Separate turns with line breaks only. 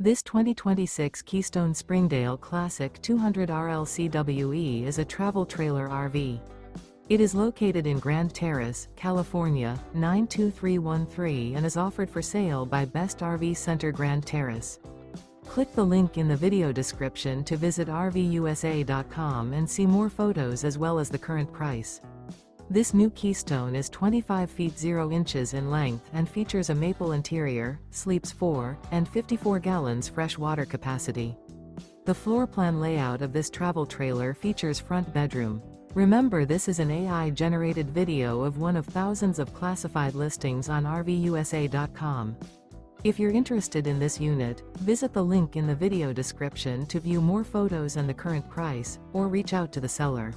This 2026 Keystone Springdale Classic 200 RLCWE is a travel trailer RV. It is located in Grand Terrace, California, 92313 and is offered for sale by Best RV Center Grand Terrace. Click the link in the video description to visit RVUSA.com and see more photos as well as the current price. This new Keystone is 25 feet 0 inches in length and features a maple interior, sleeps 4, and 54 gallons fresh water capacity. The floor plan layout of this travel trailer features front bedroom. Remember, this is an AI-generated video of one of thousands of classified listings on RVUSA.com. If you're interested in this unit, visit the link in the video description to view more photos and the current price, or reach out to the seller.